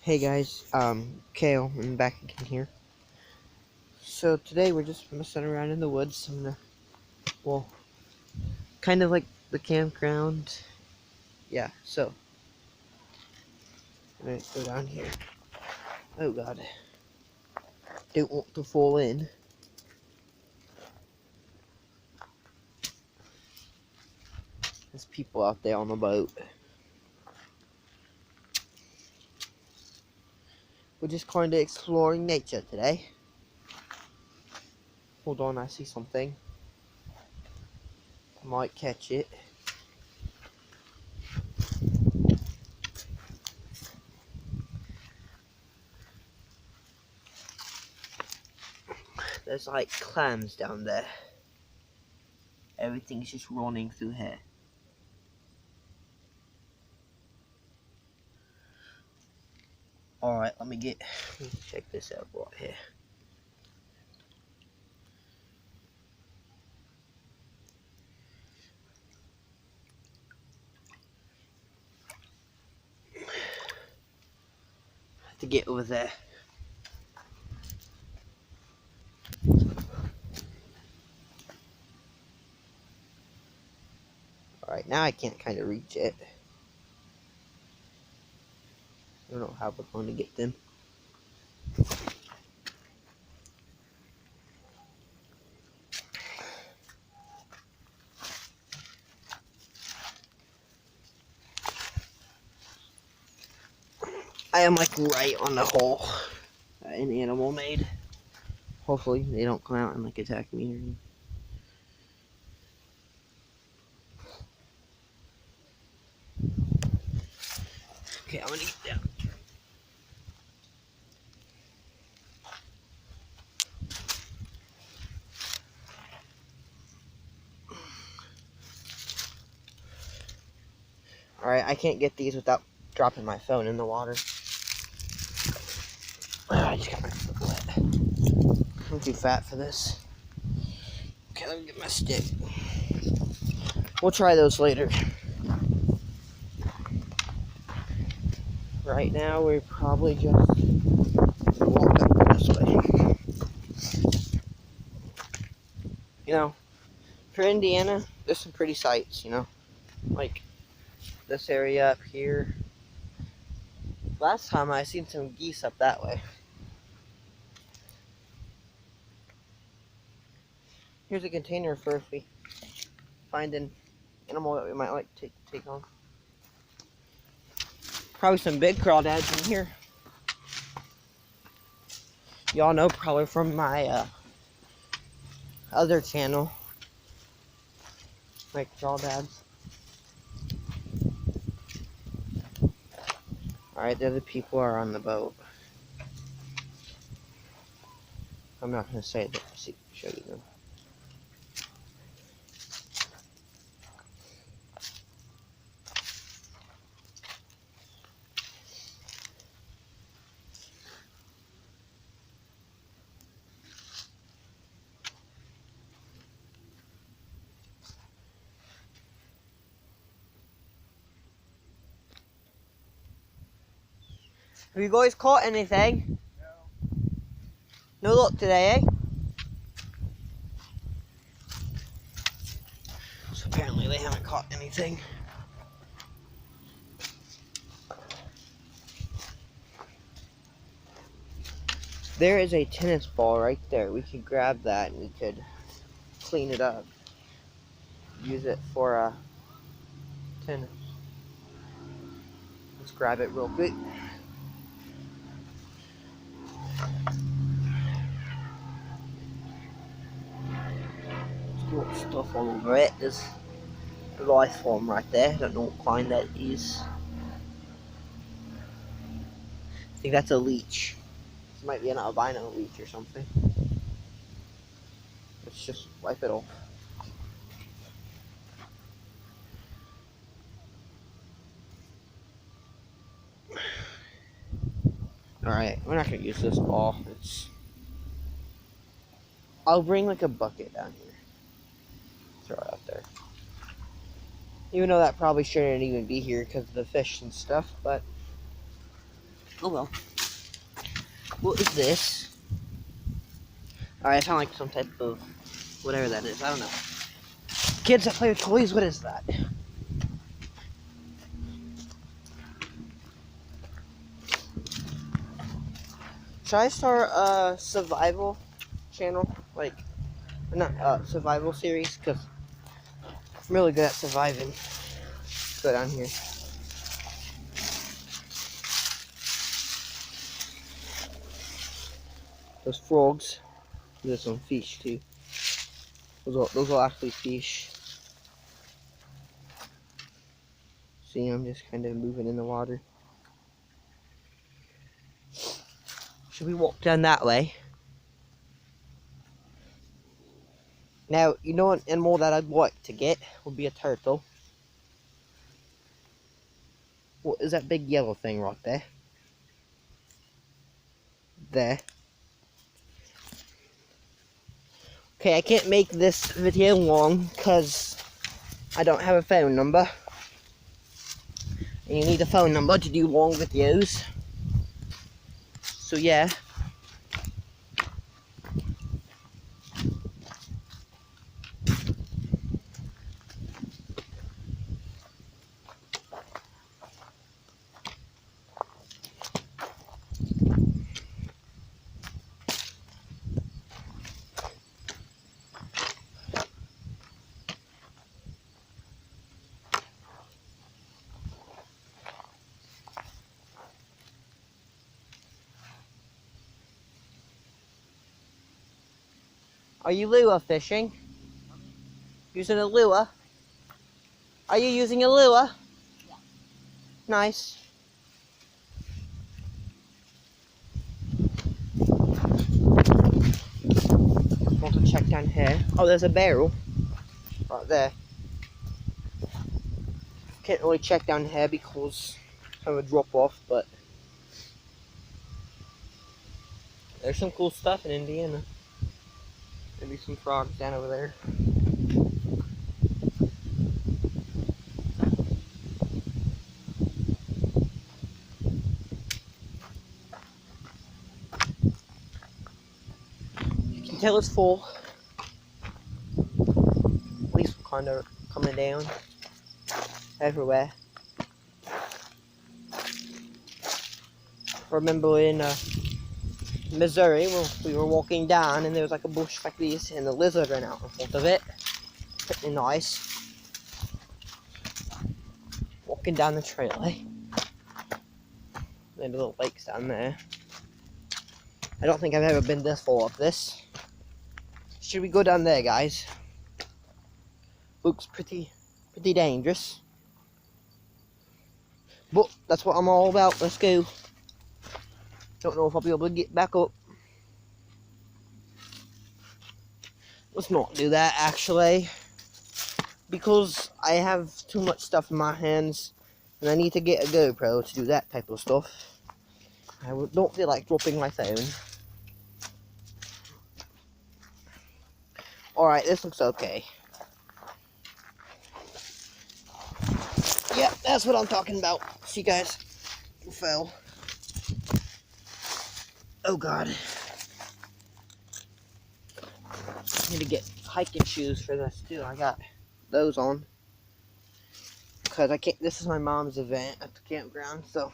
Hey guys, Kale, I'm back again here. So today we're just messing around in the woods. Well, kind of like the campground. Yeah, so I'm gonna go down here. Oh god, don't want to fall in. There's people out there on the boat. We're just kind of exploring nature today. Hold on, I see something. I might catch it. There's like clams down there. Everything's just running through here. Alright, let me check this out right here. To get over there. Alright, now I can't kind of reach it. I don't know how we're going to get them. I am like right on the hole that an animal made. Hopefully they don't come out and like attack me or anything. Okay, I'm gonna get down. Alright, I can't get these without dropping my phone in the water. I just got my foot wet. I'm too fat for this. Okay, let me get my stick. We'll try those later. Right now, we're probably just walk up this way. You know, for Indiana, there's some pretty sights, you know? Like this area up here. Last time I seen some geese up that way. Here's a container for if we find an animal that we might like to take on. Probably some big crawdads in here. Y'all know probably from my other channel, like crawdads. Alright, the other people are on the boat. I'm not gonna say that. Show you them. Have you guys caught anything? No. No luck today, eh? So apparently they haven't caught anything. There is a tennis ball right there. We could grab that and we could clean it up. Use it for tennis. Let's grab it real quick. Got stuff all over it. There's a life form right there. I don't know what kind that is. I think that's a leech. This might be an albino leech or something. Let's just wipe it off. Alright, we're not gonna use this ball. I'll bring like a bucket down here. Throw it out there. Even though that probably shouldn't even be here because of the fish and stuff, but Oh well. What is this? Alright, I sound like some type of whatever that is. I don't know. Kids that play with toys, what is that? Should I start a survival channel? Like, not survival series? Because I'm really good at surviving. Let's go down here. Those frogs. There's some fish too. Those are actually fish. See, I'm just kind of moving in the water. Should we walk down that way? Now, you know an animal that I'd like to get would be a turtle. What is that big yellow thing right there? There. Okay, I can't make this video long because I don't have a phone number. And you need a phone number to do long videos. So yeah. Are you lure fishing? Using a lure? Are you using a lure? Yeah. Nice. Want to check down here. Oh, there's a barrel. Right there. Can't really check down here because I would drop off, but there's some cool stuff in Indiana. Maybe some frogs down over there. You can tell it's full. At least kind of coming down everywhere. Remember in Missouri when we were walking down and there was like a bush like this and the lizard ran out in front of it. Pretty nice. Walking down the trail, eh? Maybe little lakes down there. I don't think I've ever been this far up this. Should we go down there, guys? Looks pretty dangerous. But that's what I'm all about. Let's go. Don't know if I'll be able to get back up. Let's not do that, actually. Because I have too much stuff in my hands. And I need to get a GoPro to do that type of stuff. I don't feel like dropping my phone. Alright, this looks okay. Yep, that's what I'm talking about. See, guys? I fell. Oh, God. I need to get hiking shoes for this, too. I got those on. Because I can't. This is my mom's event at the campground, so